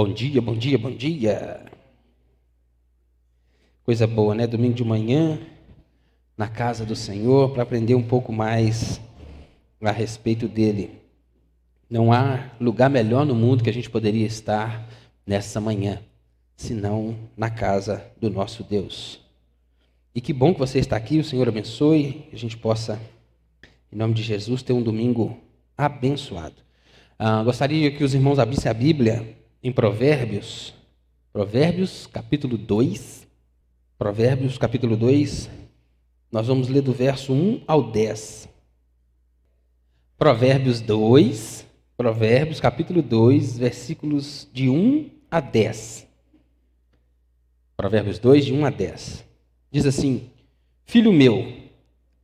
Bom dia, bom dia, bom dia. Coisa boa, né? Domingo de manhã, na casa do Senhor, para aprender um pouco mais a respeito dele. Não há lugar melhor no mundo que a gente poderia estar nessa manhã, senão na casa do nosso Deus. E que bom que você está aqui, o Senhor abençoe, que a gente possa, em nome de Jesus, ter um domingo abençoado. Gostaria que os irmãos abrissem a Bíblia em Provérbios capítulo 2. Provérbios capítulo 2, nós vamos ler do verso 1 ao 10. Provérbios capítulo 2, versículos de 1 a 10. Provérbios 2, de 1 a 10. Diz assim: Filho meu,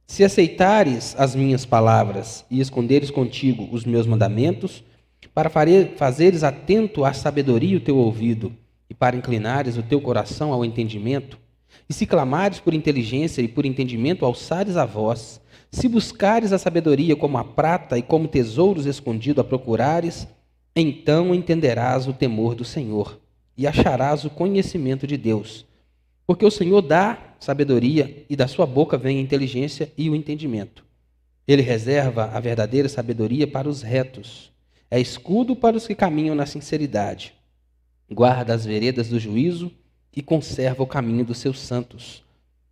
se aceitares as minhas palavras e esconderes contigo os meus mandamentos, para fazeres atento à sabedoria o teu ouvido e para inclinares o teu coração ao entendimento, e se clamares por inteligência e por entendimento alçares a voz, se buscares a sabedoria como a prata e como tesouros escondidos a procurares, então entenderás o temor do Senhor e acharás o conhecimento de Deus. Porque o Senhor dá sabedoria e da sua boca vem a inteligência e o entendimento. Ele reserva a verdadeira sabedoria para os retos, é escudo para os que caminham na sinceridade. Guarda as veredas do juízo e conserva o caminho dos seus santos.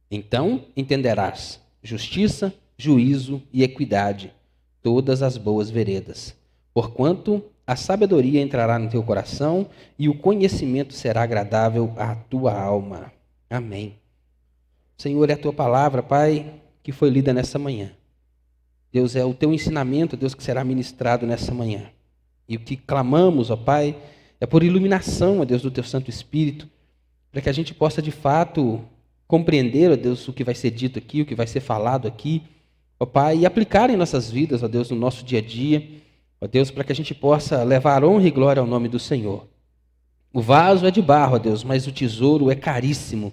Então entenderás justiça, juízo e equidade, todas as boas veredas. Porquanto a sabedoria entrará no teu coração e o conhecimento será agradável à tua alma. Amém. Senhor, é a tua palavra, Pai, que foi lida nessa manhã. Deus, é o teu ensinamento, Deus, que será ministrado nessa manhã. E o que clamamos, ó Pai, é por iluminação, ó Deus, do teu Santo Espírito, para que a gente possa, de fato, compreender, ó Deus, o que vai ser dito aqui, o que vai ser falado aqui, ó Pai, e aplicar em nossas vidas, ó Deus, no nosso dia a dia, ó Deus, para que a gente possa levar honra e glória ao nome do Senhor. O vaso é de barro, ó Deus, mas o tesouro é caríssimo.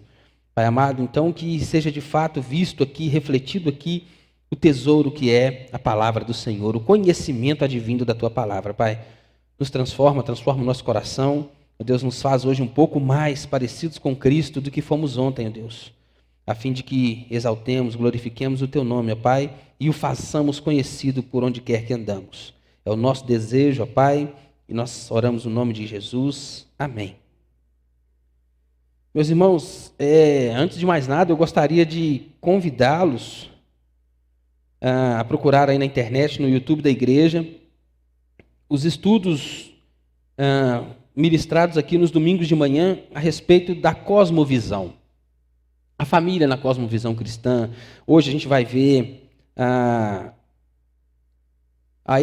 Pai amado, então que seja de fato visto aqui, refletido aqui, o tesouro que é a palavra do Senhor, o conhecimento advindo da tua palavra, Pai. Nos transforma o nosso coração, ó Deus, nos faz hoje um pouco mais parecidos com Cristo do que fomos ontem, ó Deus, a fim de que exaltemos, glorifiquemos o teu nome, ó Pai, e o façamos conhecido por onde quer que andamos. É o nosso desejo, ó Pai, e nós oramos no nome de Jesus. Amém. Meus irmãos, antes de mais nada, eu gostaria de convidá-los a procurar aí na internet, no YouTube da igreja, os estudos ministrados aqui nos domingos de manhã a respeito da cosmovisão. A família na cosmovisão cristã. Hoje a gente vai ver a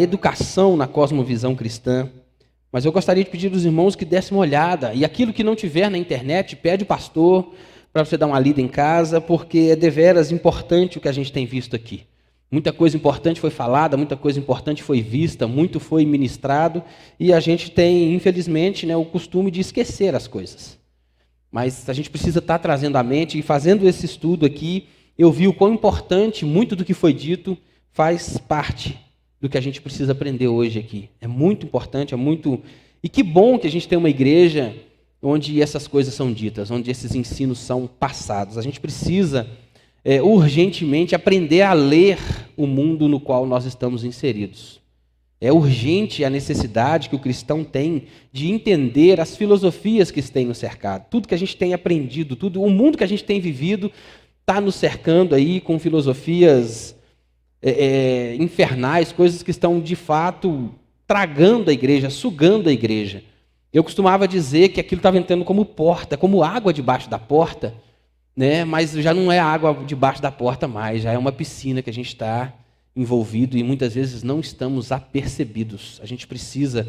educação na cosmovisão cristã. Mas eu gostaria de pedir aos irmãos que dessem uma olhada. E aquilo que não tiver na internet, pede o pastor para você dar uma lida em casa, porque é deveras importante o que a gente tem visto aqui. Muita coisa importante foi falada, muita coisa importante foi vista, muito foi ministrado, e a gente tem, infelizmente, o costume de esquecer as coisas. Mas a gente precisa estar trazendo à mente, e fazendo esse estudo aqui, eu vi o quão importante muito do que foi dito faz parte do que a gente precisa aprender hoje aqui. É muito importante, é muito... E que bom que a gente tem uma igreja onde essas coisas são ditas, onde esses ensinos são passados. A gente precisa urgentemente aprender a ler o mundo no qual nós estamos inseridos. É urgente a necessidade que o cristão tem de entender as filosofias que têm nos cercado. Tudo que a gente tem aprendido, o mundo que a gente tem vivido está nos cercando aí com filosofias infernais, coisas que estão de fato tragando a igreja, sugando a igreja. Eu costumava dizer que aquilo estava entrando como porta, como água debaixo da porta, mas já não é água debaixo da porta mais, já é uma piscina que a gente está envolvido e muitas vezes não estamos apercebidos. A gente precisa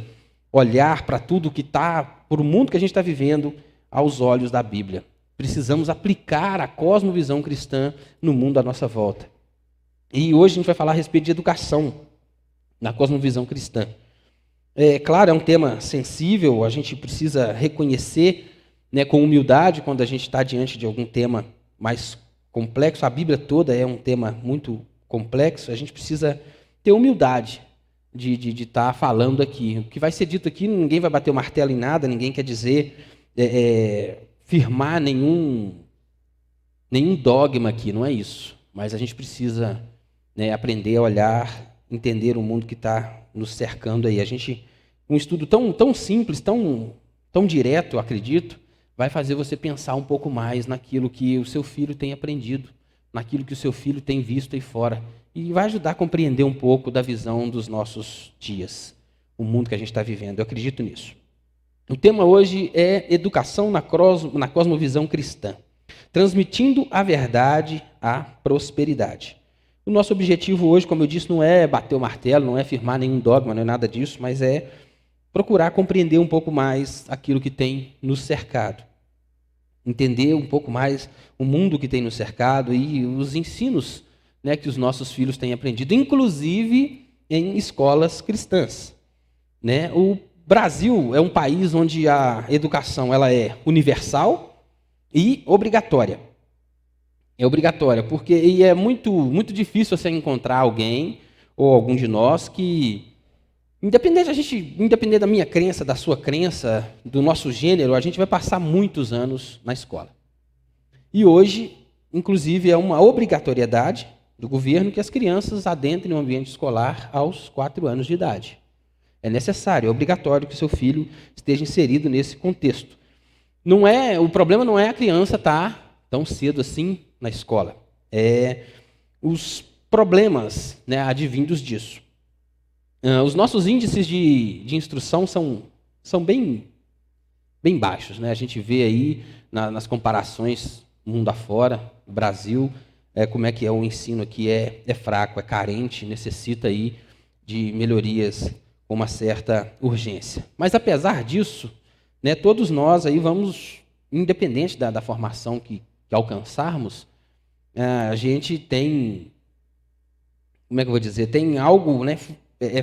olhar para tudo que está, para o mundo que a gente está vivendo, aos olhos da Bíblia. Precisamos aplicar a cosmovisão cristã no mundo à nossa volta. E hoje a gente vai falar a respeito de educação na cosmovisão cristã. Claro, é um tema sensível, a gente precisa reconhecer com humildade quando a gente está diante de algum tema mais complexo. A Bíblia toda é um tema muito complexo, a gente precisa ter humildade de estar falando aqui. O que vai ser dito aqui, ninguém vai bater o martelo em nada, ninguém quer dizer, firmar nenhum dogma aqui, não é isso. Mas a gente precisa, né, aprender a olhar, entender o mundo que está nos cercando aí. Um estudo tão simples, tão direto, eu acredito, vai fazer você pensar um pouco mais naquilo que o seu filho tem aprendido, naquilo que o seu filho tem visto aí fora. E vai ajudar a compreender um pouco da visão dos nossos dias, o mundo que a gente está vivendo. Eu acredito nisso. O tema hoje é educação na cosmovisão cristã, transmitindo a verdade à prosperidade. O nosso objetivo hoje, como eu disse, não é bater o martelo, não é firmar nenhum dogma, não é nada disso, mas é procurar compreender um pouco mais aquilo que tem nos cercado. Entender um pouco mais o mundo que tem nos cercado e os ensinos, né, que os nossos filhos têm aprendido, inclusive em escolas cristãs. Né? O Brasil é um país onde a educação ela é universal e obrigatória. É obrigatória, porque é muito difícil você encontrar alguém ou algum de nós que, independente da minha crença, da sua crença, do nosso gênero, a gente vai passar muitos anos na escola. E hoje, inclusive, é uma obrigatoriedade do governo que as crianças adentrem no ambiente escolar aos 4 anos de idade. É necessário, é obrigatório que seu filho esteja inserido nesse contexto. O problema não é a criança estar tão cedo assim na escola. É os problemas, né, advindos disso. Os nossos índices de instrução são bem baixos. Né? A gente vê aí nas comparações mundo afora, Brasil, como é que é o ensino aqui, é fraco, é carente, necessita aí de melhorias com uma certa urgência. Mas apesar disso, né, todos nós aí vamos, independente da formação que alcançarmos, a gente tem, como é que eu vou dizer, tem algo, né,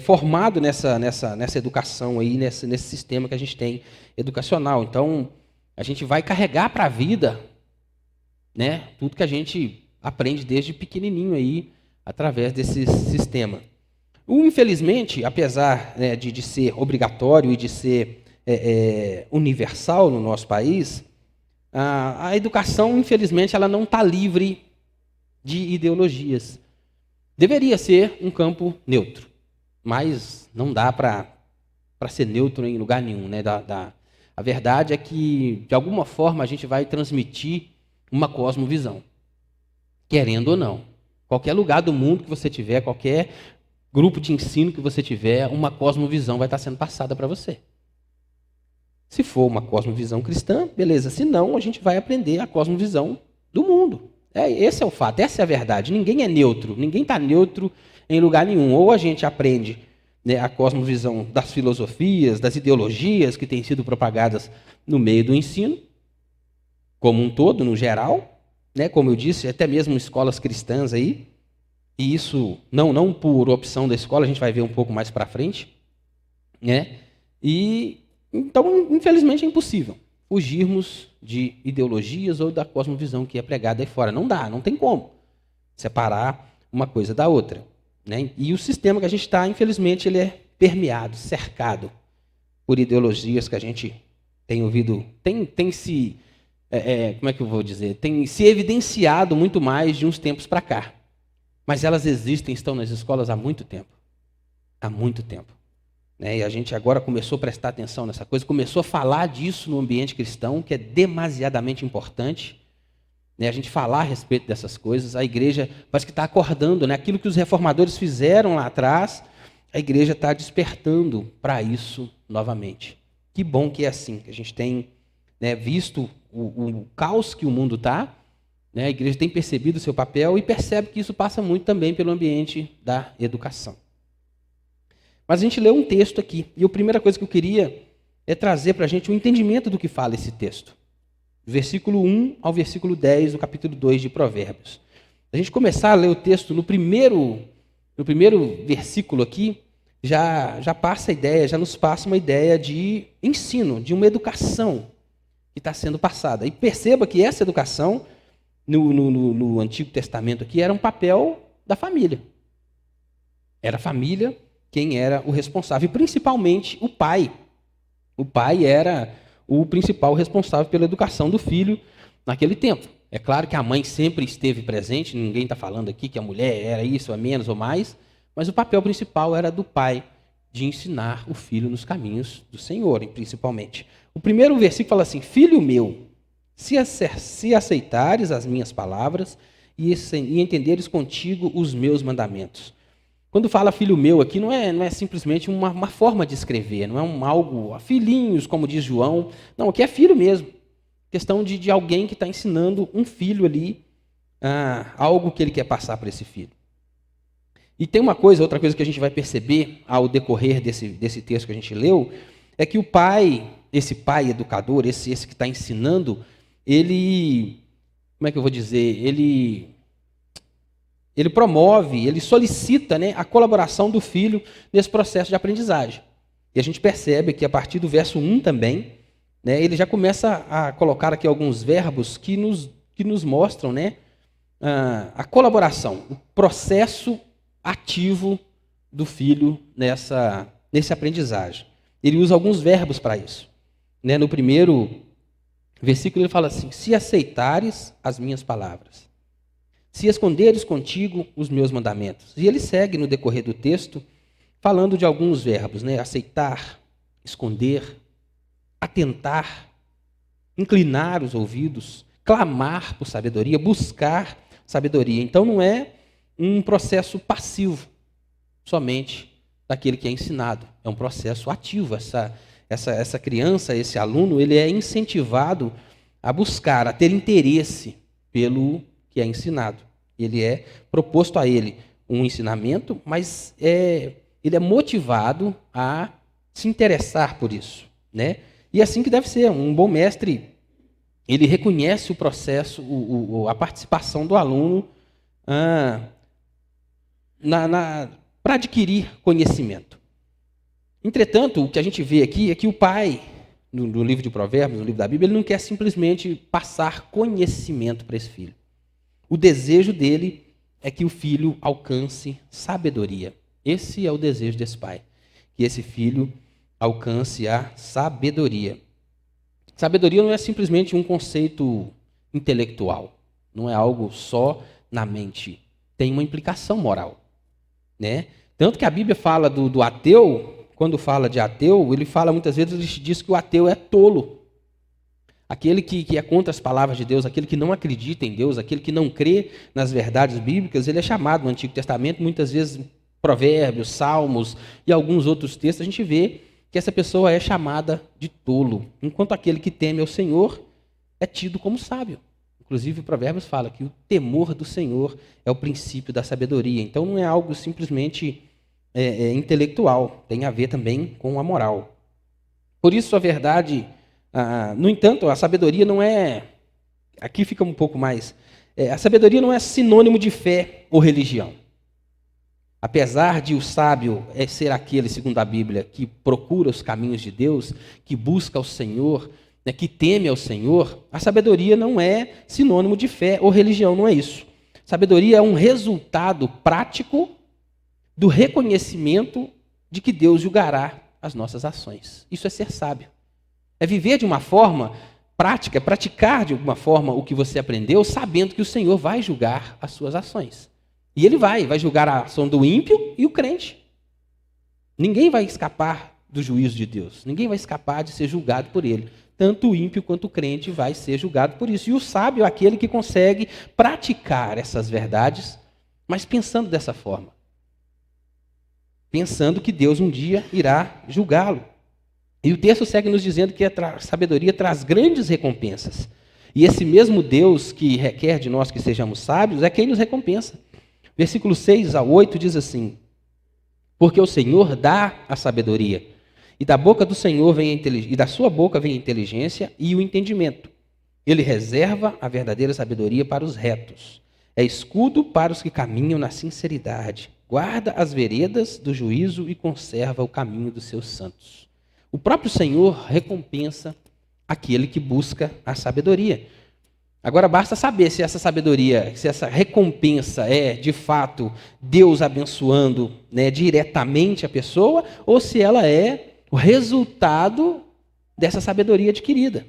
formado nessa educação aí, nesse sistema que a gente tem educacional. Então, a gente vai carregar para a vida, né, tudo que a gente aprende desde pequenininho aí, através desse sistema. Infelizmente, apesar, né, de ser obrigatório e de ser universal no nosso país, a educação, infelizmente, ela não está livre de ideologias. Deveria ser um campo neutro, mas não dá para ser neutro em lugar nenhum. Né? A verdade é que, de alguma forma, a gente vai transmitir uma cosmovisão, querendo ou não. Qualquer lugar do mundo que você tiver, qualquer grupo de ensino que você tiver, uma cosmovisão vai estar sendo passada para você. Se for uma cosmovisão cristã, beleza. Se não, a gente vai aprender a cosmovisão do mundo. Esse é o fato, essa é a verdade. Ninguém é neutro, ninguém está neutro em lugar nenhum. Ou a gente aprende, né, a cosmovisão das filosofias, das ideologias que têm sido propagadas no meio do ensino, como um todo, no geral, né, como eu disse, até mesmo escolas cristãs aí, e isso não por opção da escola, a gente vai ver um pouco mais para frente, né? E então, infelizmente, é impossível fugirmos de ideologias ou da cosmovisão que é pregada aí fora. Não dá, não tem como separar uma coisa da outra. Né? E o sistema que a gente está, infelizmente, ele é permeado, cercado por ideologias que a gente tem ouvido, tem se, como é que eu vou dizer, tem se evidenciado muito mais de uns tempos para cá. Mas elas existem, estão nas escolas há muito tempo. Há muito tempo. Né? E a gente agora começou a prestar atenção nessa coisa, começou a falar disso no ambiente cristão, que é demasiadamente importante. Né? A gente falar a respeito dessas coisas, a igreja parece que está acordando, né? Aquilo que os reformadores fizeram lá atrás, a igreja está despertando para isso novamente. Que bom que é assim, que a gente tem, né, visto o caos que o mundo está, né? A igreja tem percebido o seu papel e percebe que isso passa muito também pelo ambiente da educação. Mas a gente leu um texto aqui, e a primeira coisa que eu queria é trazer para a gente o entendimento do que fala esse texto. Versículo 1 ao versículo 10 do capítulo 2 de Provérbios. A gente começar a ler o texto no primeiro versículo aqui, já passa a ideia, já nos passa uma ideia de ensino, de uma educação que está sendo passada. E perceba que essa educação, no Antigo Testamento aqui, era um papel da família. Era a família quem era o responsável, e principalmente o pai. O pai era o principal responsável pela educação do filho naquele tempo. É claro que a mãe sempre esteve presente, ninguém está falando aqui que a mulher era isso, ou menos ou mais, mas o papel principal era do pai, de ensinar o filho nos caminhos do Senhor, principalmente. O primeiro versículo fala assim: filho meu, se aceitares as minhas palavras e entenderes contigo os meus mandamentos. Quando fala filho meu aqui, não é simplesmente uma forma de escrever, não é algo, filhinhos, como diz João. Não, aqui é filho mesmo. Questão de alguém que está ensinando um filho ali, algo que ele quer passar para esse filho. E tem outra coisa que a gente vai perceber ao decorrer desse texto que a gente leu, é que o pai, esse pai educador, esse que está ensinando, ele, como é que eu vou dizer, ele promove, ele solicita, né, a colaboração do filho nesse processo de aprendizagem. E a gente percebe que a partir do verso 1 também, né, ele já começa a colocar aqui alguns verbos que nos mostram, né, a colaboração, o processo ativo do filho nesse aprendizagem. Ele usa alguns verbos para isso. Né, no primeiro versículo ele fala assim: se aceitares as minhas palavras, se esconderes contigo os meus mandamentos. E ele segue no decorrer do texto falando de alguns verbos, né? Aceitar, esconder, atentar, inclinar os ouvidos, clamar por sabedoria, buscar sabedoria. Então não é um processo passivo somente daquele que é ensinado, é um processo ativo. Essa criança, esse aluno, ele é incentivado a buscar, a ter interesse pelo que é ensinado. Ele é proposto a ele um ensinamento, mas ele é motivado a se interessar por isso, né? E é assim que deve ser. Um bom mestre, ele reconhece o processo, a participação do aluno para adquirir conhecimento. Entretanto, o que a gente vê aqui é que o pai, no livro de Provérbios, no livro da Bíblia, ele não quer simplesmente passar conhecimento para esse filho. O desejo dele é que o filho alcance sabedoria. Esse é o desejo desse pai, que esse filho alcance a sabedoria. Sabedoria não é simplesmente um conceito intelectual, não é algo só na mente, tem uma implicação moral, né? Tanto que a Bíblia fala do ateu, quando fala de ateu, ele fala muitas vezes, ele diz que o ateu é tolo. Aquele que é contra as palavras de Deus, aquele que não acredita em Deus, aquele que não crê nas verdades bíblicas, ele é chamado no Antigo Testamento, muitas vezes Provérbios, Salmos e alguns outros textos, a gente vê que essa pessoa é chamada de tolo, enquanto aquele que teme ao Senhor é tido como sábio. Inclusive, o Provérbios fala que o temor do Senhor é o princípio da sabedoria. Então, não é algo simplesmente intelectual, tem a ver também com a moral. Por isso, a verdade... no entanto, a sabedoria não é... Aqui fica um pouco mais... a sabedoria não é sinônimo de fé ou religião. Apesar de o sábio ser aquele, segundo a Bíblia, que procura os caminhos de Deus, que busca o Senhor, né, que teme ao Senhor, a sabedoria não é sinônimo de fé ou religião, não é isso. Sabedoria é um resultado prático do reconhecimento de que Deus julgará as nossas ações. Isso é ser sábio. É viver de uma forma prática, é praticar de alguma forma o que você aprendeu, sabendo que o Senhor vai julgar as suas ações. E ele vai julgar a ação do ímpio e o crente. Ninguém vai escapar do juízo de Deus. Ninguém vai escapar de ser julgado por ele. Tanto o ímpio quanto o crente vai ser julgado por isso. E o sábio é aquele que consegue praticar essas verdades, mas pensando dessa forma. Pensando que Deus um dia irá julgá-lo. E o texto segue nos dizendo que a sabedoria traz grandes recompensas. E esse mesmo Deus que requer de nós que sejamos sábios é quem nos recompensa. Versículo 6 a 8 diz assim: porque o Senhor dá a sabedoria, e da boca do Senhor vem e da sua boca vem a inteligência e o entendimento. Ele reserva a verdadeira sabedoria para os retos. É escudo para os que caminham na sinceridade. Guarda as veredas do juízo e conserva o caminho dos seus santos. O próprio Senhor recompensa aquele que busca a sabedoria. Agora basta saber se essa sabedoria, se essa recompensa é, de fato, Deus abençoando, né, diretamente a pessoa, ou se ela é o resultado dessa sabedoria adquirida.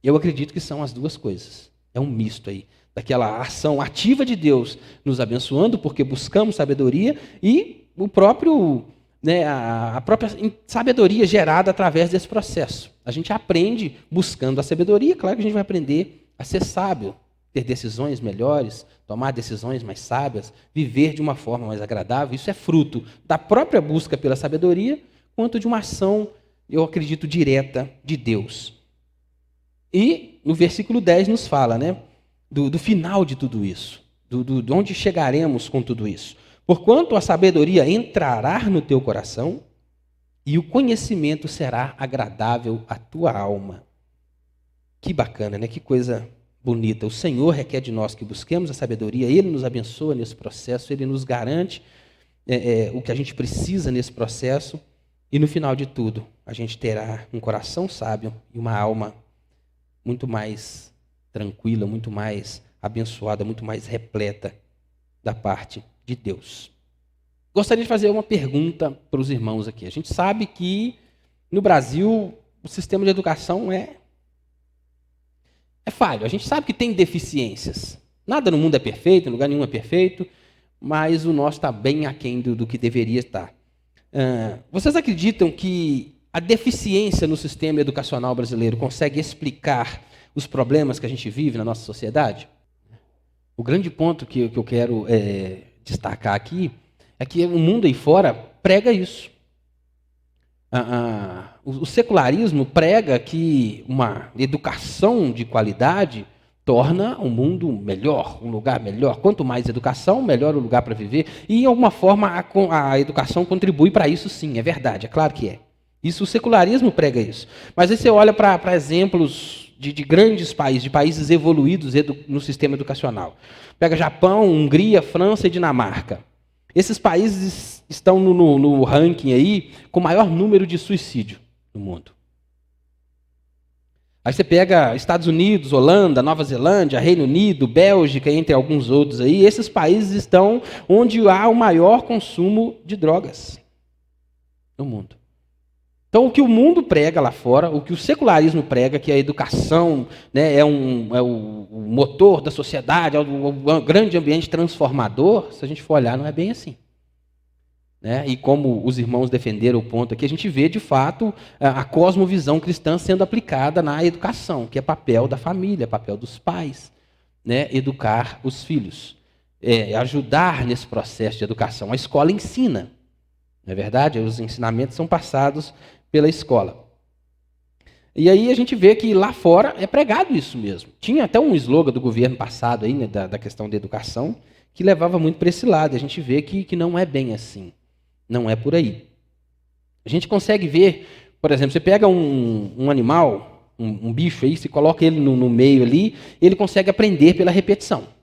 Eu acredito que são as duas coisas. É um misto aí, daquela ação ativa de Deus nos abençoando, porque buscamos sabedoria, e o próprio, né, a própria sabedoria gerada através desse processo. A gente aprende buscando a sabedoria, claro que a gente vai aprender a ser sábio, ter decisões melhores, tomar decisões mais sábias, viver de uma forma mais agradável. Isso é fruto da própria busca pela sabedoria, quanto de uma ação, eu acredito, direta de Deus. E no versículo 10 nos fala, né, do final de tudo isso, de onde chegaremos com tudo isso. Porquanto a sabedoria entrará no teu coração e o conhecimento será agradável à tua alma. Que bacana, né? Que coisa bonita. O Senhor requer de nós que busquemos a sabedoria, Ele nos abençoa nesse processo, Ele nos garante o que a gente precisa nesse processo, e no final de tudo, a gente terá um coração sábio e uma alma muito mais tranquila, muito mais abençoada, muito mais repleta da parte de Deus. Gostaria de fazer uma pergunta para os irmãos aqui. A gente sabe que no Brasil o sistema de educação é falho. A gente sabe que tem deficiências. Nada no mundo é perfeito, lugar nenhum é perfeito, mas o nosso está bem aquém do que deveria estar. Vocês acreditam que a deficiência no sistema educacional brasileiro consegue explicar os problemas que a gente vive na nossa sociedade? O grande ponto que eu quero destacar aqui é que o mundo aí fora prega isso. O secularismo prega que uma educação de qualidade torna o mundo melhor, um lugar melhor. Quanto mais educação, melhor o lugar para viver. E, de alguma forma, a educação contribui para isso, sim, é verdade, é claro que é. Isso, o secularismo prega isso. Mas aí você olha para exemplos de grandes países, de países evoluídos no sistema educacional. Pega Japão, Hungria, França e Dinamarca. Esses países estão no ranking aí com o maior número de suicídio no mundo. Aí você pega Estados Unidos, Holanda, Nova Zelândia, Reino Unido, Bélgica, entre alguns outros aí. Esses países estão onde há o maior consumo de drogas no mundo. Então, o que o mundo prega lá fora, o que o secularismo prega, que a educação, né, é o motor da sociedade, é o grande ambiente transformador, se a gente for olhar, não é bem assim. Né? E como os irmãos defenderam o ponto aqui, a gente vê, de fato, a cosmovisão cristã sendo aplicada na educação, que é papel da família, papel dos pais, né? Educar os filhos, ajudar nesse processo de educação. A escola ensina, não é verdade? Os ensinamentos são passados pela escola. E aí a gente vê que lá fora é pregado isso mesmo. Tinha até um slogan do governo passado aí, né, da questão da educação, que levava muito para esse lado. A gente vê que não é bem assim. Não é por aí. A gente consegue ver, por exemplo, você pega um animal, um bicho aí, você coloca ele no meio ali, ele consegue aprender pela repetição.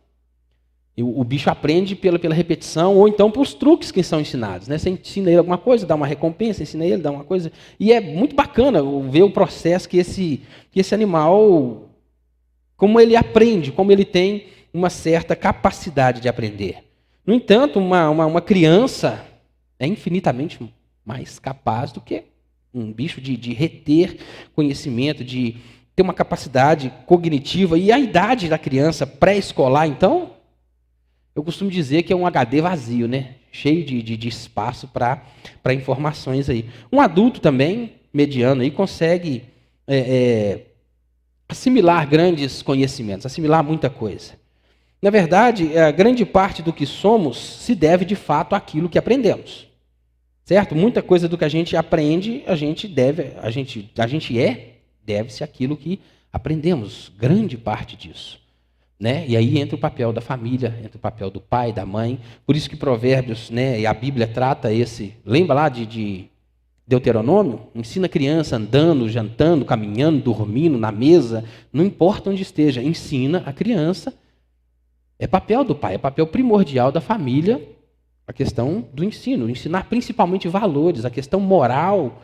E o bicho aprende pela repetição, ou então pelos truques que são ensinados. Né? Você ensina ele alguma coisa, dá uma recompensa, ensina ele, dá uma coisa. E é muito bacana ver o processo que esse animal, como ele aprende, como ele tem uma certa capacidade de aprender. No entanto, uma criança é infinitamente mais capaz do que um bicho de reter conhecimento, de ter uma capacidade cognitiva. E a idade da criança pré-escolar, então, eu costumo dizer que é um HD vazio, né? Cheio de espaço para informações aí. Um adulto também, mediano, aí, consegue assimilar grandes conhecimentos, assimilar muita coisa. Na verdade, a grande parte do que somos se deve, de fato, àquilo que aprendemos. Certo? Muita coisa do que a gente aprende, deve-se àquilo que aprendemos. Grande parte disso. Né? E aí entra o papel da família, entra o papel do pai, da mãe. Por isso que Provérbios, né, e a Bíblia trata esse... Lembra lá de Deuteronômio? Ensina a criança andando, jantando, caminhando, dormindo, na mesa. Não importa onde esteja, ensina a criança. É papel do pai, é papel primordial da família, a questão do ensino. Ensinar principalmente valores, a questão moral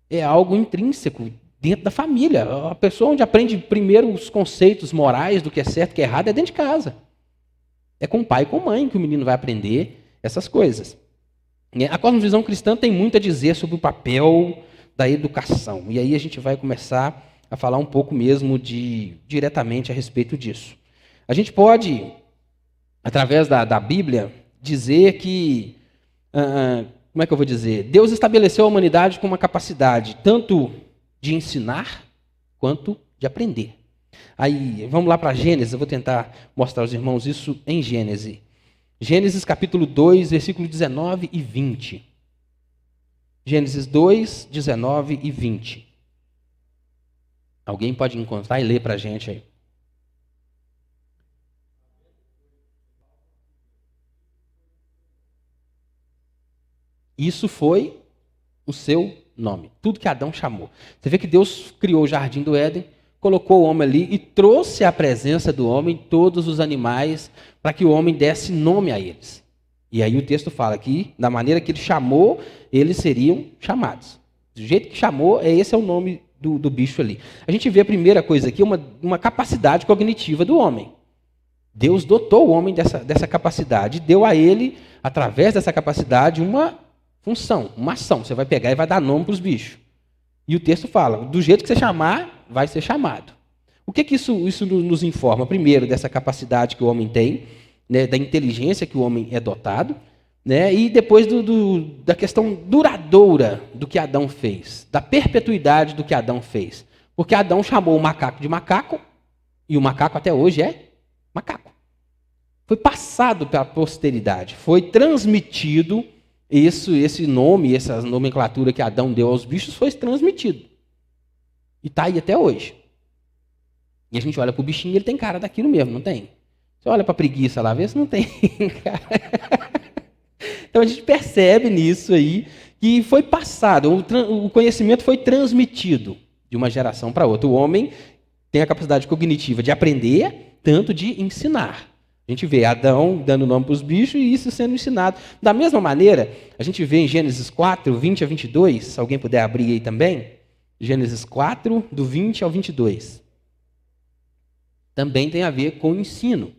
é algo intrínseco dentro da família. A pessoa onde aprende primeiro os conceitos morais do que é certo e que é errado é dentro de casa. É com o pai e com a mãe que o menino vai aprender essas coisas. A cosmovisão cristã tem muito a dizer sobre o papel da educação. E aí a gente vai começar a falar um pouco mesmo diretamente a respeito disso. A gente pode, através da Bíblia, dizer que, como é que eu vou dizer? Deus estabeleceu a humanidade com uma capacidade tanto de ensinar quanto de aprender. Aí, vamos lá para Gênesis, eu vou tentar mostrar aos irmãos isso em Gênesis. Gênesis capítulo 2, versículo 19 e 20. Gênesis 2, 19 e 20. Alguém pode encontrar e ler para a gente aí. Isso foi o seu nome, tudo que Adão chamou. Você vê que Deus criou o jardim do Éden, colocou o homem ali e trouxe à presença do homem todos os animais para que o homem desse nome a eles. E aí o texto fala que, da maneira que ele chamou, eles seriam chamados. Do jeito que chamou, esse é o nome do bicho ali. A gente vê a primeira coisa aqui, uma capacidade cognitiva do homem. Deus dotou o homem dessa capacidade, deu a ele, através dessa capacidade, uma função, uma ação. Você vai pegar e vai dar nome para os bichos. E o texto fala, do jeito que você chamar, vai ser chamado. O que isso nos informa? Primeiro, dessa capacidade que o homem tem, né, da inteligência que o homem é dotado, né, e depois da questão duradoura do que Adão fez, da perpetuidade do que Adão fez. Porque Adão chamou o macaco de macaco, e o macaco até hoje é macaco. Foi passado pela posteridade, foi transmitido esse nome, essa nomenclatura que Adão deu aos bichos, foi transmitido. E está aí até hoje. E a gente olha para o bichinho e ele tem cara daquilo mesmo, não tem? Você olha para a preguiça lá, vê se não tem cara. Então a gente percebe nisso aí que foi passado, o conhecimento foi transmitido de uma geração para outra. O homem tem a capacidade cognitiva de aprender, tanto de ensinar. A gente vê Adão dando nome para os bichos e isso sendo ensinado. Da mesma maneira, a gente vê em Gênesis 4, 20 a 22, se alguém puder abrir aí também, Gênesis 4, do 20 ao 22. Também tem a ver com o ensino.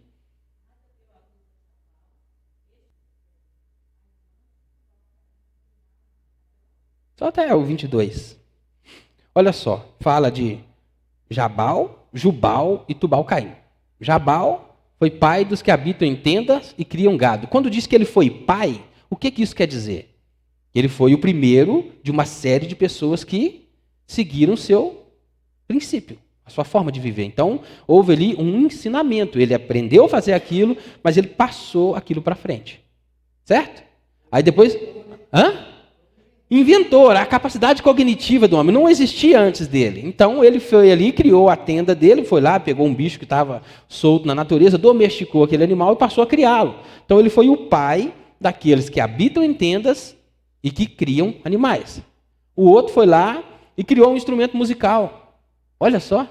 Só até o 22. Olha só, fala de Jabal, Jubal e Tubal-Caim. Jabal foi pai dos que habitam em tendas e criam gado. Quando diz que ele foi pai, o que isso quer dizer? Ele foi o primeiro de uma série de pessoas que seguiram o seu princípio, a sua forma de viver. Então, houve ali um ensinamento. Ele aprendeu a fazer aquilo, mas ele passou aquilo para frente. Certo? Aí depois... Inventor, a capacidade cognitiva do homem não existia antes dele. Então ele foi ali, criou a tenda dele, foi lá, pegou um bicho que estava solto na natureza, domesticou aquele animal e passou a criá-lo. Então ele foi o pai daqueles que habitam em tendas e que criam animais. O outro foi lá e criou um instrumento musical. Olha só.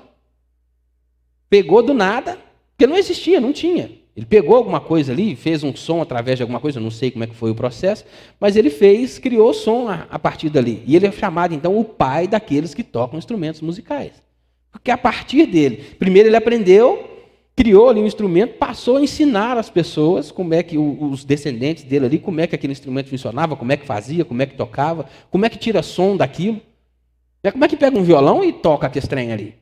Pegou do nada, porque não existia, não tinha. Ele pegou alguma coisa ali, fez um som através de alguma coisa, eu não sei como é que foi o processo, mas ele criou som a partir dali. E ele é chamado, então, o pai daqueles que tocam instrumentos musicais. Porque a partir dele, primeiro ele aprendeu, criou ali um instrumento, passou a ensinar às pessoas como é que os descendentes dele ali, como é que aquele instrumento funcionava, como é que fazia, como é que tocava, como é que tira som daquilo. Como é que pega um violão e toca aquele trem ali?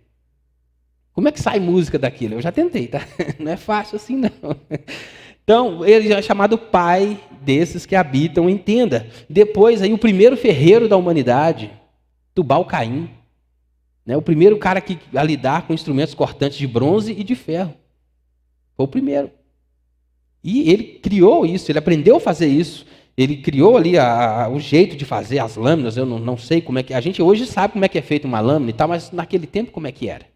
Como é que sai música daquilo? Eu já tentei, tá? Não é fácil assim, não. Então, ele é chamado pai desses que habitam em tenda. Depois, aí, o primeiro ferreiro da humanidade, Tubal-Caim, né? O primeiro cara a lidar com instrumentos cortantes de bronze e de ferro. Foi o primeiro. E ele criou isso, ele aprendeu a fazer isso. Ele criou ali o jeito de fazer as lâminas. Eu não sei como é que... A gente hoje sabe como é que é feita uma lâmina e tal, mas naquele tempo como é que era?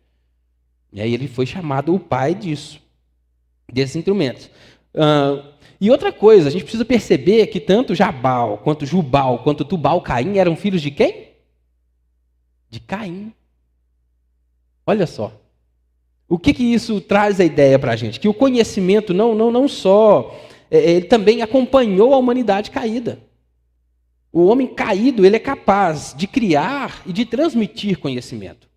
E aí ele foi chamado o pai desses instrumentos. E outra coisa, a gente precisa perceber que tanto Jabal, quanto Jubal, quanto Tubal-Caim eram filhos de quem? De Caim. Olha só. O que isso traz a ideia para a gente? Que o conhecimento não só... ele também acompanhou a humanidade caída. O homem caído, ele é capaz de criar e de transmitir conhecimento.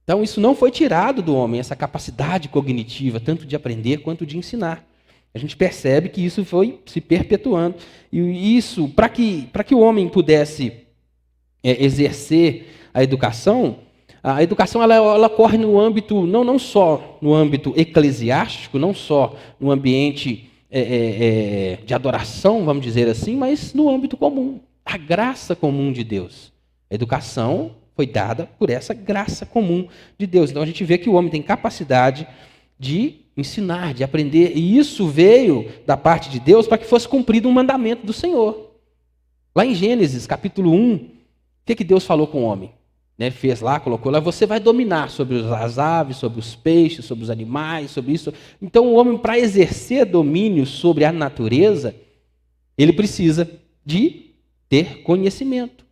Então, isso não foi tirado do homem, essa capacidade cognitiva, tanto de aprender quanto de ensinar. A gente percebe que isso foi se perpetuando. E isso, para que o homem pudesse exercer a educação ela ocorre no âmbito, não só no âmbito eclesiástico, não só no ambiente de adoração, vamos dizer assim, mas no âmbito comum, a graça comum de Deus. A educação foi dada por essa graça comum de Deus. Então a gente vê que o homem tem capacidade de ensinar, de aprender, e isso veio da parte de Deus para que fosse cumprido um mandamento do Senhor. Lá em Gênesis, capítulo 1, o que Deus falou com o homem? Fez lá, colocou lá, você vai dominar sobre as aves, sobre os peixes, sobre os animais, sobre isso. Então o homem, para exercer domínio sobre a natureza, ele precisa de ter conhecimento.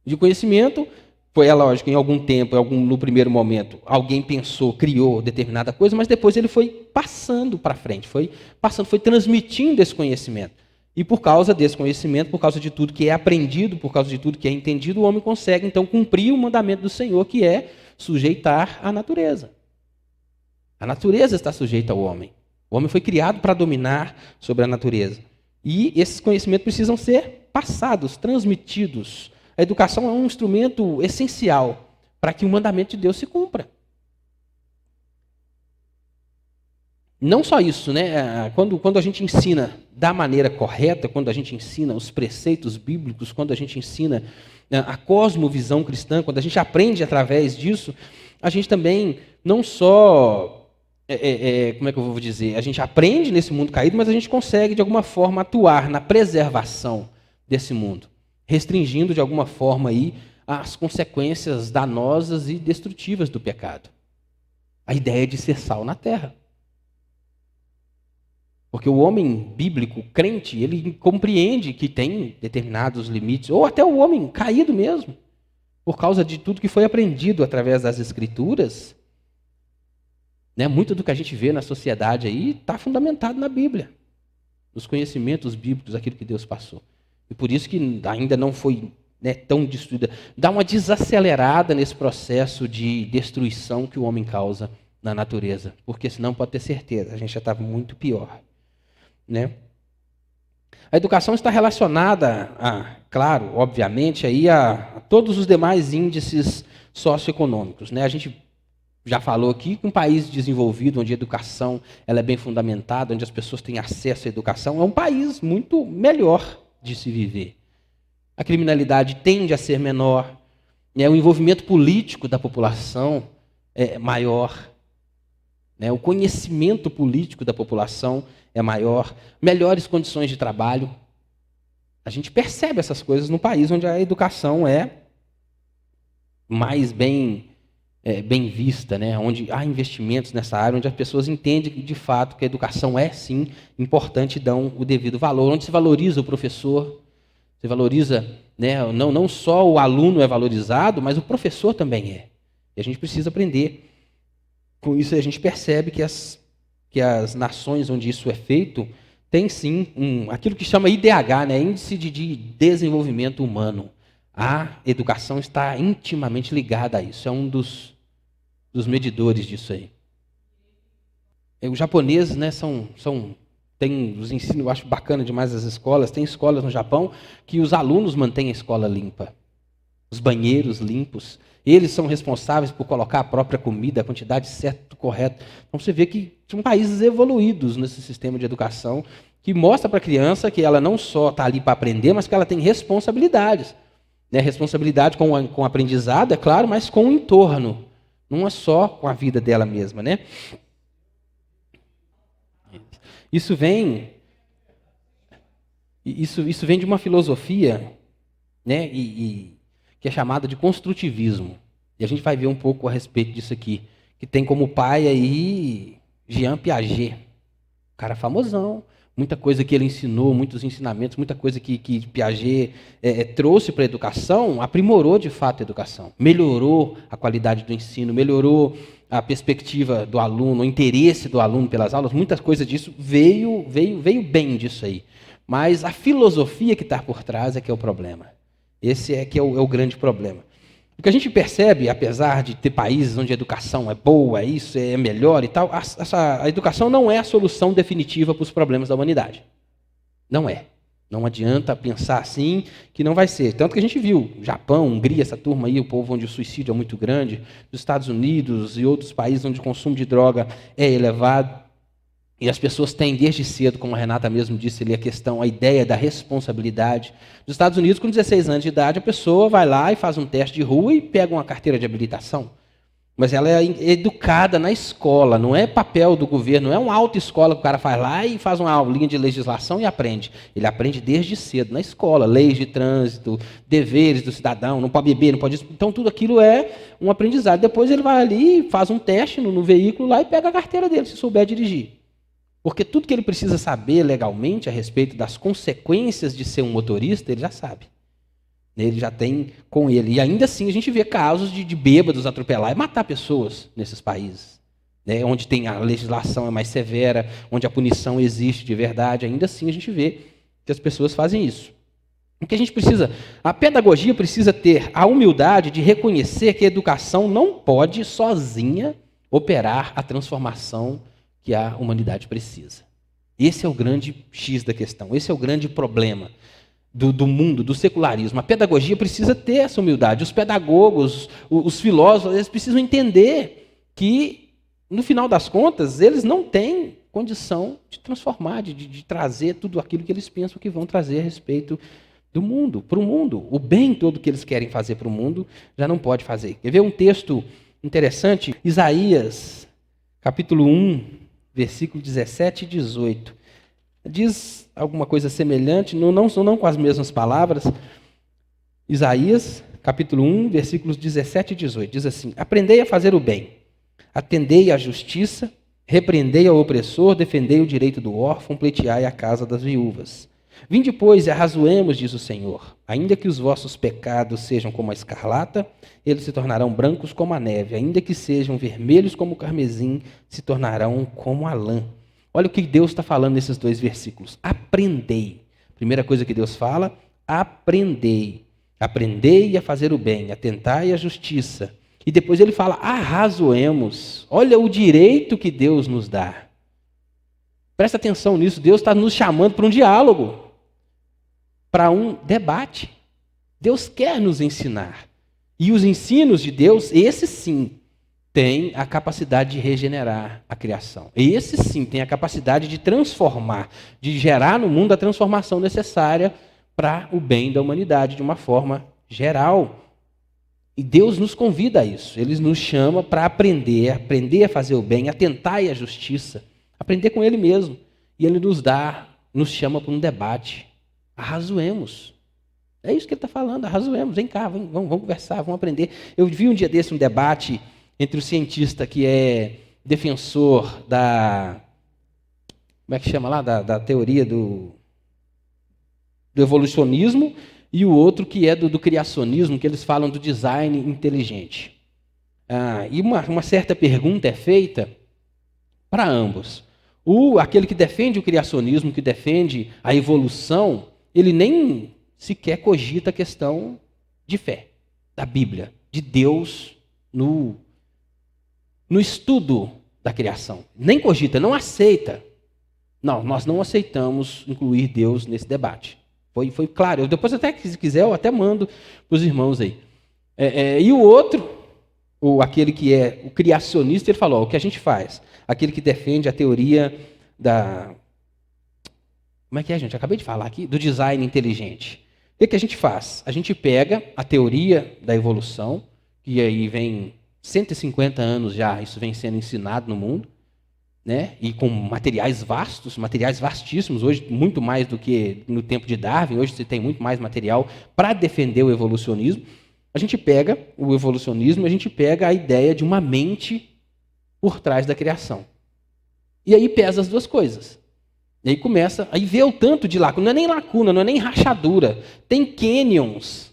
De conhecimento, foi lógico, em algum tempo, no primeiro momento, alguém pensou, criou determinada coisa, mas depois ele foi passando para frente, foi transmitindo esse conhecimento. E por causa desse conhecimento, por causa de tudo que é aprendido, por causa de tudo que é entendido, o homem consegue então cumprir o mandamento do Senhor, que é sujeitar a natureza. A natureza está sujeita ao homem. O homem foi criado para dominar sobre a natureza. E esses conhecimentos precisam ser passados, transmitidos. A educação é um instrumento essencial para que o mandamento de Deus se cumpra. Não só isso, né? Quando a gente ensina da maneira correta, quando a gente ensina os preceitos bíblicos, quando a gente ensina a cosmovisão cristã, quando a gente aprende através disso, a gente também não só, como é que eu vou dizer, a gente aprende nesse mundo caído, mas a gente consegue de alguma forma atuar na preservação desse mundo, restringindo de alguma forma aí as consequências danosas e destrutivas do pecado. A ideia de ser sal na terra. Porque o homem bíblico, crente, ele compreende que tem determinados limites, ou até o homem caído mesmo, por causa de tudo que foi aprendido através das Escrituras. Muito do que a gente vê na sociedade aí está fundamentado na Bíblia, nos conhecimentos bíblicos, aquilo que Deus passou. E por isso que ainda não foi tão destruída. Dá uma desacelerada nesse processo de destruição que o homem causa na natureza, porque senão pode ter certeza, a gente já estava muito pior. A educação está relacionada, claro, obviamente, aí a todos os demais índices socioeconômicos. A gente já falou aqui que um país desenvolvido, onde a educação ela é bem fundamentada, onde as pessoas têm acesso à educação, é um país muito melhor de se viver. A criminalidade tende a ser menor, o envolvimento político da população é maior, o conhecimento político da população é maior, melhores condições de trabalho. A gente percebe essas coisas no país onde a educação é mais bem vista, onde há investimentos nessa área, onde as pessoas entendem que, de fato, que a educação é, sim, importante e dão o devido valor, onde se valoriza o professor, se valoriza, não só o aluno é valorizado, mas o professor também é. E a gente precisa aprender. Com isso, a gente percebe que as nações onde isso é feito têm, sim, aquilo que chama IDH, Índice de Desenvolvimento Humano. A educação está intimamente ligada a isso. É um dos medidores disso aí. Os japoneses, tem os ensinos, eu acho bacana demais as escolas. Tem escolas no Japão que os alunos mantêm a escola limpa. Os banheiros limpos. Eles são responsáveis por colocar a própria comida, a quantidade certa, correta. Então você vê que são países evoluídos nesse sistema de educação que mostra para a criança que ela não só está ali para aprender, mas que ela tem responsabilidades. Responsabilidade com o aprendizado, é claro, mas com o entorno. Não é só com a vida dela mesma. Isso vem de uma filosofia, que é chamada de construtivismo. E a gente vai ver um pouco a respeito disso aqui, que tem como pai aí Jean Piaget, cara famosão, muita coisa que ele ensinou, muitos ensinamentos, muita coisa que Piaget trouxe para a educação, aprimorou de fato a educação, melhorou a qualidade do ensino, melhorou a perspectiva do aluno, o interesse do aluno pelas aulas, muitas coisas disso veio bem disso aí. mas a filosofia que está por trás é que é o problema. Esse é que é o grande problema. O que a gente percebe, apesar de ter países onde a educação é boa, isso é melhor e tal, a educação não é a solução definitiva para os problemas da humanidade. Não é. Não adianta pensar assim que não vai ser. Tanto que a gente viu, Japão, Hungria, essa turma aí, o povo onde o suicídio é muito grande, dos Estados Unidos e outros países onde o consumo de droga é elevado. E as pessoas têm desde cedo, como a Renata mesmo disse ali, a ideia da responsabilidade. Nos Estados Unidos, com 16 anos de idade, a pessoa vai lá e faz um teste de rua e pega uma carteira de habilitação. Mas ela é educada na escola, não é papel do governo, não é uma autoescola que o cara faz lá e faz uma aulinha de legislação e aprende. Ele aprende desde cedo, na escola, leis de trânsito, deveres do cidadão, não pode beber, não pode isso. Então tudo aquilo é um aprendizado. Depois ele vai ali, faz um teste no veículo lá e pega a carteira dele, se souber dirigir. Porque tudo que ele precisa saber legalmente a respeito das consequências de ser um motorista, ele já sabe. Ele já tem com ele. E ainda assim a gente vê casos de bêbados atropelar e matar pessoas nesses países. Né? Onde tem a legislação é mais severa, onde a punição existe de verdade, ainda assim a gente vê que as pessoas fazem isso. O que a gente precisa, a pedagogia precisa ter a humildade de reconhecer que a educação não pode sozinha operar a transformação que a humanidade precisa. Esse é o grande X da questão, esse é o grande problema do mundo, do secularismo. A pedagogia precisa ter essa humildade. Os pedagogos, os filósofos, eles precisam entender que, no final das contas, eles não têm condição de transformar, de trazer tudo aquilo que eles pensam que vão trazer a respeito do mundo, para o mundo. O bem todo que eles querem fazer para o mundo, já não pode fazer. Quer ver um texto interessante? Isaías, capítulo 1, versículo 17 e 18. Diz alguma coisa semelhante, não com as mesmas palavras. Isaías, capítulo 1, versículos 17 e 18. Diz assim: aprendei a fazer o bem, atendei à justiça, repreendei ao opressor, defendei o direito do órfão, pleiteai a casa das viúvas. Vinde, pois, e arrazoemos, diz o Senhor. Ainda que os vossos pecados sejam como a escarlata, eles se tornarão brancos como a neve. Ainda que sejam vermelhos como o carmesim, se tornarão como a lã. Olha o que Deus está falando nesses dois versículos. Aprendei. Primeira coisa que Deus fala, aprendei. Aprendei a fazer o bem, atentai à justiça. E depois ele fala, arrazoemos. Olha o direito que Deus nos dá. Presta atenção nisso, Deus está nos chamando para um diálogo, para um debate. Deus quer nos ensinar. E os ensinos de Deus, esse sim, tem a capacidade de regenerar a criação. Esse sim tem a capacidade de transformar, de gerar no mundo a transformação necessária para o bem da humanidade de uma forma geral. E Deus nos convida a isso. Ele nos chama para aprender a fazer o bem, atentar à justiça, aprender com Ele mesmo. E Ele nos chama para um debate. Arrazoemos. É isso que Ele está falando, arrazoemos. Vem cá, vamos conversar, vamos aprender. Eu vi um dia desse um debate entre o cientista que é defensor da... Como é que chama lá? Da teoria do evolucionismo e o outro que é do criacionismo, que eles falam do design inteligente. E uma certa pergunta é feita para ambos. Aquele que defende o criacionismo, que defende a evolução, ele nem sequer cogita a questão de fé, da Bíblia, de Deus no estudo da criação. Nem cogita, não aceita. Não, nós não aceitamos incluir Deus nesse debate. Foi claro. Depois, até se quiser, eu até mando para os irmãos aí. E o outro, aquele que é o criacionista, ele falou, o que a gente faz? Aquele que defende a teoria da... Como é que é, gente? Eu acabei de falar aqui, do design inteligente. O que a gente faz? A gente pega a teoria da evolução, que aí vem 150 anos já, isso vem sendo ensinado no mundo, né? E com materiais vastos, materiais vastíssimos, hoje muito mais do que no tempo de Darwin, hoje você tem muito mais material para defender o evolucionismo. A gente pega o evolucionismo, a gente pega a ideia de uma mente por trás da criação. E aí pesa as duas coisas. E aí começa, aí vê o tanto de lacuna, não é nem lacuna, não é nem rachadura. Tem canyons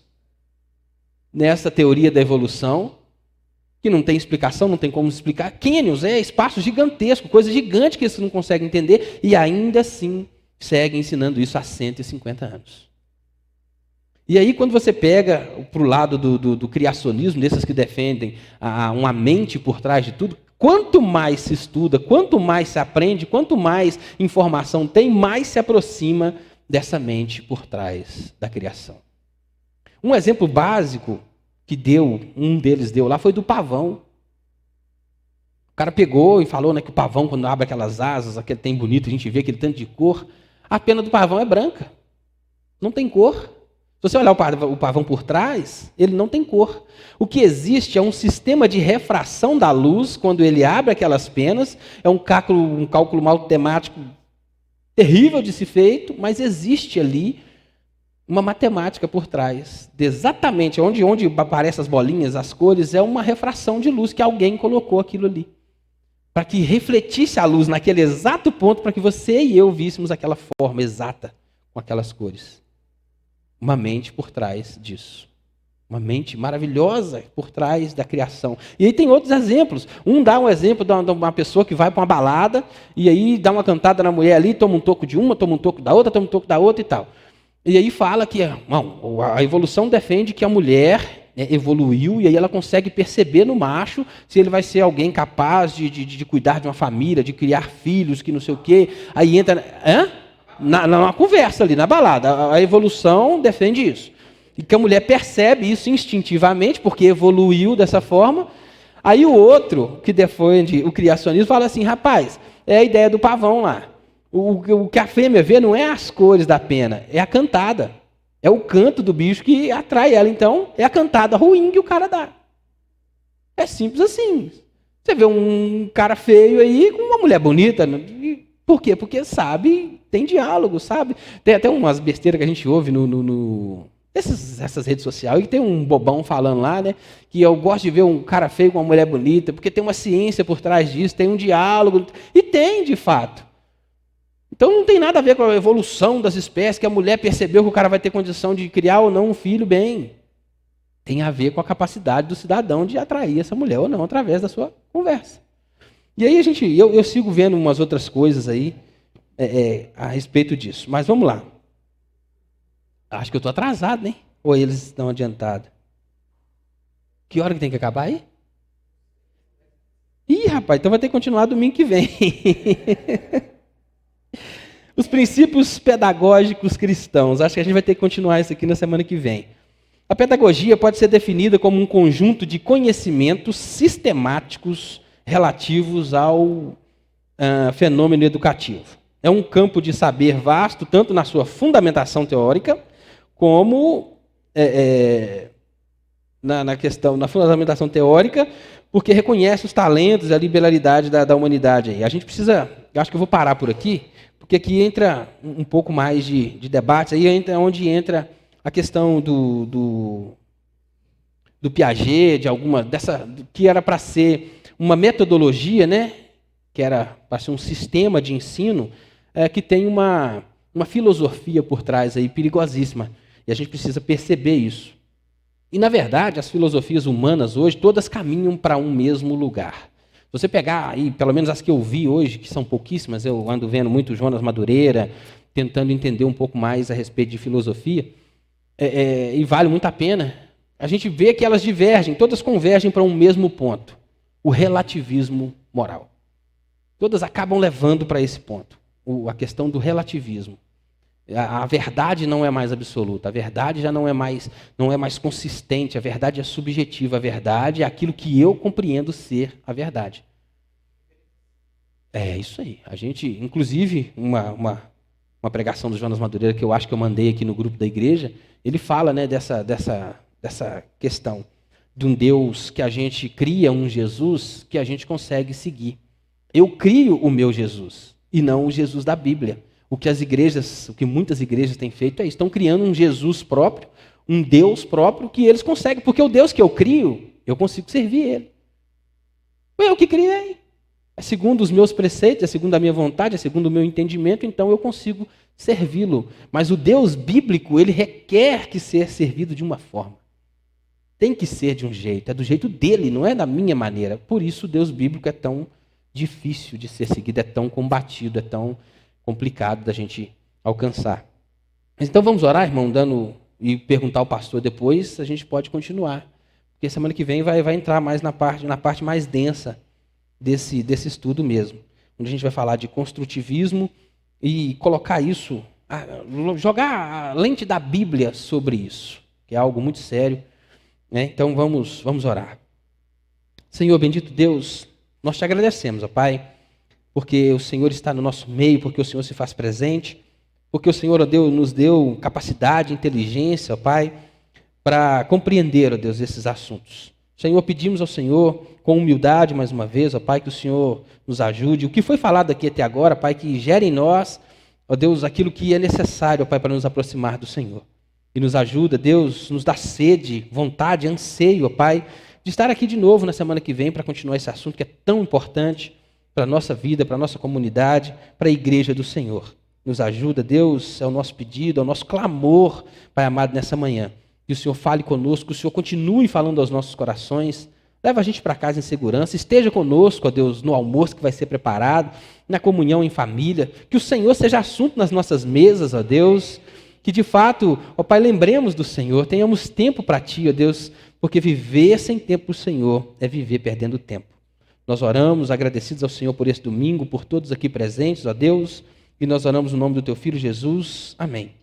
nessa teoria da evolução, que não tem explicação, não tem como explicar. Canyons é espaço gigantesco, coisa gigante que eles não conseguem entender, e ainda assim segue ensinando isso há 150 anos. E aí, quando você pega para o lado do criacionismo, desses que defendem uma mente por trás de tudo, quanto mais se estuda, quanto mais se aprende, quanto mais informação tem, mais se aproxima dessa mente por trás da criação. Um exemplo básico que um deles deu lá, foi do pavão. O cara pegou e falou, né, que o pavão, quando abre aquelas asas, aquele tem bonito, a gente vê aquele tanto de cor, a pena do pavão é branca. Não tem cor. Se você olhar o pavão por trás, ele não tem cor. O que existe é um sistema de refração da luz, quando ele abre aquelas penas, é um cálculo matemático terrível de ser feito, mas existe ali uma matemática por trás. Exatamente onde aparecem as bolinhas, as cores, é uma refração de luz que alguém colocou aquilo ali. Para que refletisse a luz naquele exato ponto, para que você e eu víssemos aquela forma exata, com aquelas cores. Uma mente por trás disso. Uma mente maravilhosa por trás da criação. E aí tem outros exemplos. Dá um exemplo de uma pessoa que vai para uma balada e aí dá uma cantada na mulher ali, toma um toco de uma, toma um toco da outra, toma um toco da outra e tal. E aí fala que a evolução defende que a mulher evoluiu e aí ela consegue perceber no macho se ele vai ser alguém capaz de cuidar de uma família, de criar filhos, que não sei o quê. Aí entra... Na conversa ali, na balada. A evolução defende isso. E que a mulher percebe isso instintivamente, porque evoluiu dessa forma. Aí o outro, que defende o criacionismo, fala assim, rapaz, é a ideia do pavão lá. O que a fêmea vê não é as cores da pena, é a cantada. É o canto do bicho que atrai ela. Então, é a cantada ruim que o cara dá. É simples assim. Você vê um cara feio aí com uma mulher bonita. Por quê? Porque sabe, tem diálogo, sabe? Tem até umas besteiras que a gente ouve essas redes sociais, e tem um bobão falando lá, né? Que eu gosto de ver um cara feio com uma mulher bonita, porque tem uma ciência por trás disso, tem um diálogo, e tem, de fato. Então não tem nada a ver com a evolução das espécies, que a mulher percebeu que o cara vai ter condição de criar ou não um filho bem. Tem a ver com a capacidade do cidadão de atrair essa mulher ou não, através da sua conversa. E aí eu sigo vendo umas outras coisas aí a respeito disso. Mas vamos lá. Acho que eu estou atrasado, né? Ou eles estão adiantados? Que hora que tem que acabar aí? Ih, rapaz, então vai ter que continuar domingo que vem. Os princípios pedagógicos cristãos. Acho que a gente vai ter que continuar isso aqui na semana que vem. A pedagogia pode ser definida como um conjunto de conhecimentos sistemáticos relativos ao fenômeno educativo. É um campo de saber vasto, tanto na sua fundamentação teórica, como na fundamentação teórica, porque reconhece os talentos e a liberalidade da humanidade. Aí. A gente precisa, acho que eu vou parar por aqui, porque aqui entra um pouco mais de debates, aí onde entra a questão do Piaget, que era para ser uma metodologia, né? Que era para ser um sistema de ensino, que tem uma filosofia por trás aí perigosíssima. E a gente precisa perceber isso. E, na verdade, as filosofias humanas hoje, todas caminham para um mesmo lugar. Se você pegar aí, pelo menos as que eu vi hoje, que são pouquíssimas, eu ando vendo muito Jonas Madureira, tentando entender um pouco mais a respeito de filosofia, e vale muito a pena, a gente vê que elas divergem, todas convergem para um mesmo ponto, o relativismo moral. Todas acabam levando para esse ponto, a questão do relativismo. A verdade não é mais absoluta, a verdade já não é mais consistente, a verdade é subjetiva, a verdade é aquilo que eu compreendo ser a verdade. É isso aí. A gente, inclusive, uma pregação do Jonas Madureira que eu acho que eu mandei aqui no grupo da igreja, ele fala, né, dessa questão de um Deus que a gente cria, um Jesus que a gente consegue seguir. Eu crio o meu Jesus e não o Jesus da Bíblia. O que muitas igrejas têm feito é isso. Estão criando um Jesus próprio, um Deus próprio que eles conseguem. Porque o Deus que eu crio, eu consigo servir ele. Foi eu que criei. É segundo os meus preceitos, é segundo a minha vontade, é segundo o meu entendimento, então eu consigo servi-lo. Mas o Deus bíblico, ele requer que ser servido de uma forma. Tem que ser de um jeito, é do jeito dele, não é da minha maneira. Por isso o Deus bíblico é tão difícil de ser seguido, é tão combatido, é tão complicado da gente alcançar. Então vamos orar, irmão, e perguntar ao pastor depois, a gente pode continuar. Porque semana que vem vai entrar mais na parte mais densa desse estudo mesmo. Onde a gente vai falar de construtivismo e colocar isso, jogar a lente da Bíblia sobre isso, que é algo muito sério, né? Então vamos orar. Senhor, bendito Deus, nós te agradecemos, ó Pai, porque o Senhor está no nosso meio, porque o Senhor se faz presente, porque o Senhor, ó Deus, nos deu capacidade, inteligência, ó Pai, para compreender, ó Deus, esses assuntos. Senhor, pedimos ao Senhor, com humildade, mais uma vez, ó Pai, que o Senhor nos ajude. O que foi falado aqui até agora, Pai, que gere em nós, ó Deus, aquilo que é necessário, ó Pai, para nos aproximar do Senhor. E nos ajuda, Deus, nos dá sede, vontade, anseio, ó Pai, de estar aqui de novo na semana que vem para continuar esse assunto que é tão importante para a nossa vida, para a nossa comunidade, para a igreja do Senhor. Nos ajuda, Deus, é o nosso pedido, é o nosso clamor, Pai amado, nessa manhã. Que o Senhor fale conosco, que o Senhor continue falando aos nossos corações, leva a gente para casa em segurança, esteja conosco, ó Deus, no almoço que vai ser preparado, na comunhão em família, que o Senhor seja assunto nas nossas mesas, ó Deus, que de fato, ó Pai, lembremos do Senhor, tenhamos tempo para Ti, ó Deus, porque viver sem tempo para o Senhor é viver perdendo tempo. Nós oramos agradecidos ao Senhor por esse domingo, por todos aqui presentes, ó Deus, e nós oramos no nome do Teu Filho Jesus. Amém.